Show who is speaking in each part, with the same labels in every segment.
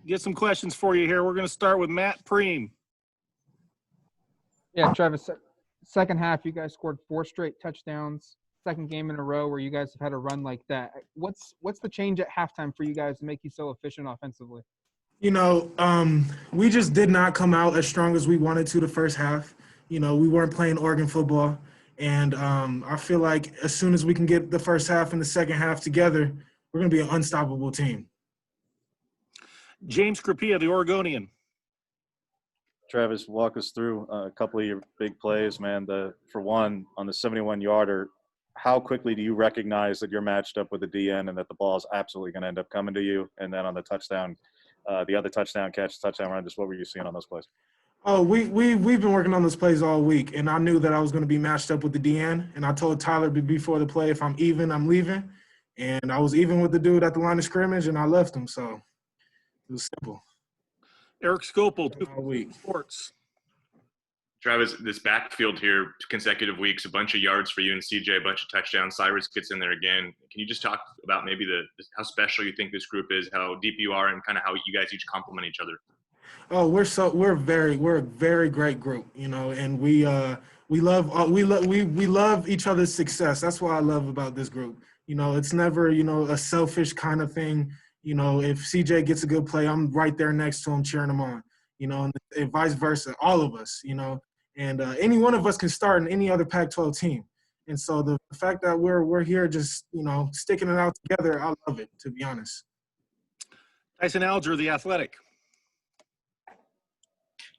Speaker 1: get some questions for you here. We're going to start with Matt Preem.
Speaker 2: Yeah, Travis, second half, you guys scored 4 straight touchdowns. Second game in a row where you guys have had a run like that. What's the change at halftime for you guys to make you so efficient offensively?
Speaker 3: We just did not come out as strong as we wanted to the first half. We weren't playing Oregon football. And I feel like as soon as we can get the first half and the second half together, we're going to be an unstoppable team.
Speaker 1: James Crapia, the Oregonian.
Speaker 4: Travis, walk us through a couple of your big plays, man. For one, on the 71-yarder, how quickly do you recognize that you're matched up with the DN and that the ball is absolutely going to end up coming to you? And then on the touchdown, the other touchdown catch, touchdown run, just what were you seeing on those plays?
Speaker 3: Oh, we've been working on those plays all week, and I knew that I was going to be matched up with the DN. And I told Tyler before the play, if I'm even, I'm leaving. And I was even with the dude at the line of scrimmage, and I left him. So it was simple.
Speaker 1: Eric Scopel,
Speaker 3: all week.
Speaker 1: Sports.
Speaker 5: Travis, this backfield here, consecutive weeks, a bunch of yards for you and CJ, a bunch of touchdowns. Cyrus gets in there again. Can you just talk about maybe how special you think this group is, how deep you are, and kind of how you guys each complement each other?
Speaker 3: Oh, we're a very great group, and we love each other's success. That's what I love about this group. It's never, a selfish kind of thing. If CJ gets a good play, I'm right there next to him cheering him on, and vice versa, all of us, and any one of us can start in any other Pac-12 team. And so the fact that we're here just, sticking it out together, I love it, to be honest.
Speaker 1: Tyson Alger, The Athletic.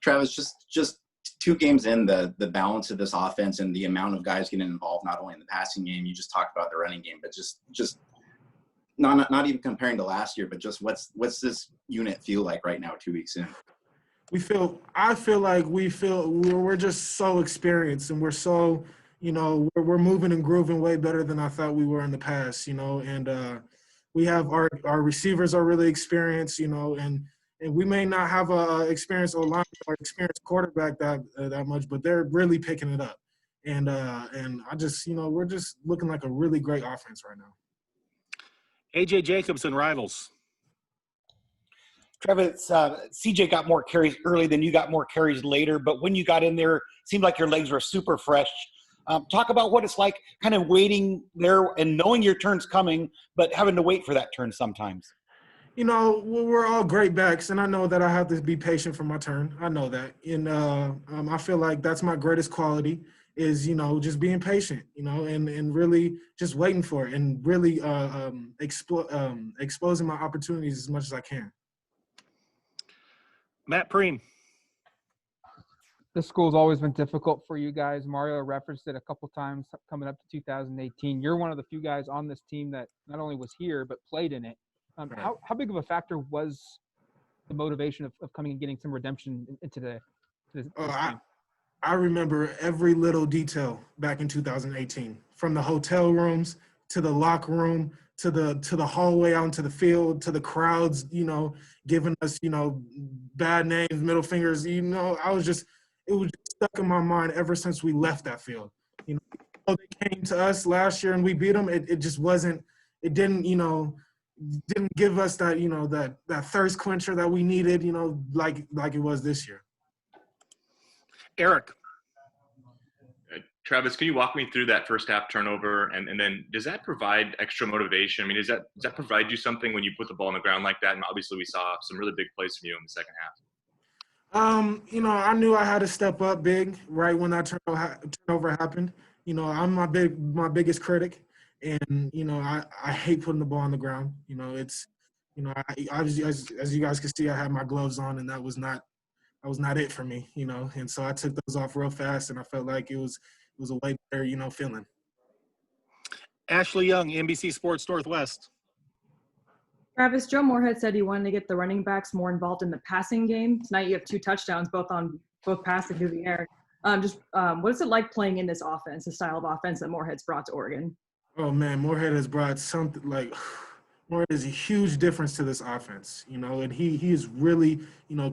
Speaker 6: Travis, just 2 games in, the balance of this offense and the amount of guys getting involved, not only in the passing game, you just talked about the running game, but just not even comparing to last year, but just what's this unit feel like right now, 2 weeks in?
Speaker 3: I feel like we're just so experienced, and we're so, we're moving and grooving way better than I thought we were in the past, and we have our receivers are really experienced, and we may not have a experienced O-line or experienced quarterback that much, but they're really picking it up. And I just, we're just looking like a really great offense right now.
Speaker 1: AJ Jacobson, Rivals.
Speaker 7: Travis, CJ got more carries early than you got more carries later, but when you got in there, it seemed like your legs were super fresh. Talk about what it's like kind of waiting there and knowing your turn's coming, but having to wait for that turn sometimes.
Speaker 3: We're all great backs, and I know that I have to be patient for my turn. I know that. And I feel like that's my greatest quality is, just being patient, and really just waiting for it and really exposing my opportunities as much as I can.
Speaker 1: Matt Preem.
Speaker 2: This school's always been difficult for you guys. Mario referenced it a couple times coming up to 2018. You're one of the few guys on this team that not only was here but played in it. How big of a factor was the motivation of coming and getting some redemption into this team?
Speaker 3: I remember every little detail back in 2018, from the hotel rooms to the locker room to the hallway out into the field to the crowds, giving us, bad names, middle fingers. It was just stuck in my mind ever since we left that field. They came to us last year and we beat them. It just wasn't. It didn't give us that, that thirst quencher that we needed, like it was this year.
Speaker 1: Eric.
Speaker 5: Travis, can you walk me through that first half turnover, and then does that provide extra motivation? I mean, does that provide you something when you put the ball on the ground like that? And obviously we saw some really big plays from you in the second half.
Speaker 3: I knew I had to step up big right when that turnover happened. I'm my biggest critic. And, I hate putting the ball on the ground. It's, as you guys can see, I had my gloves on, and that was not it for me, And so I took those off real fast, and I felt like it was a way better, feeling.
Speaker 1: Ashley Young, NBC Sports Northwest.
Speaker 8: Travis, Joe Moorhead said he wanted to get the running backs more involved in the passing game. Tonight you have 2 touchdowns, both passing through the air. What is it like playing in this offense, the style of offense that Moorhead's brought to Oregon?
Speaker 3: Oh, man, Moorhead has brought something like Moorhead is a huge difference to this offense, and he has really,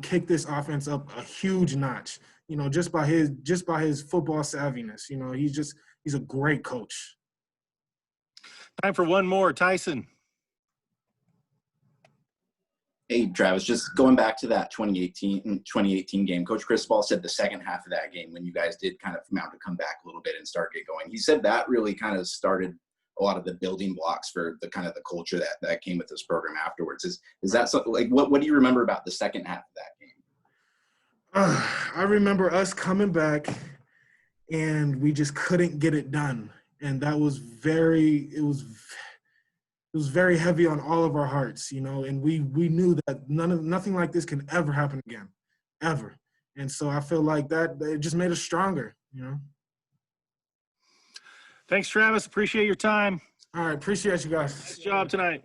Speaker 3: kicked this offense up a huge notch, just by his football savviness. He's a great coach.
Speaker 1: Time for one more. Tyson.
Speaker 6: Hey, Travis, just going back to that 2018 game, Coach Cristobal said the second half of that game when you guys did kind of mount to come back a little bit and start get going. He said that really kind of started a lot of the building blocks for the kind of the culture that came with this program afterwards. Is that something like what do you remember about the second half of that game?
Speaker 3: I remember us coming back and we just couldn't get it done. And that was it was very heavy on all of our hearts, you know, and we knew that nothing like this can ever happen again, ever. And so I feel like that it just made us stronger, you know.
Speaker 1: Thanks, Travis. Appreciate your time.
Speaker 3: All right, appreciate you guys.
Speaker 1: Nice job tonight.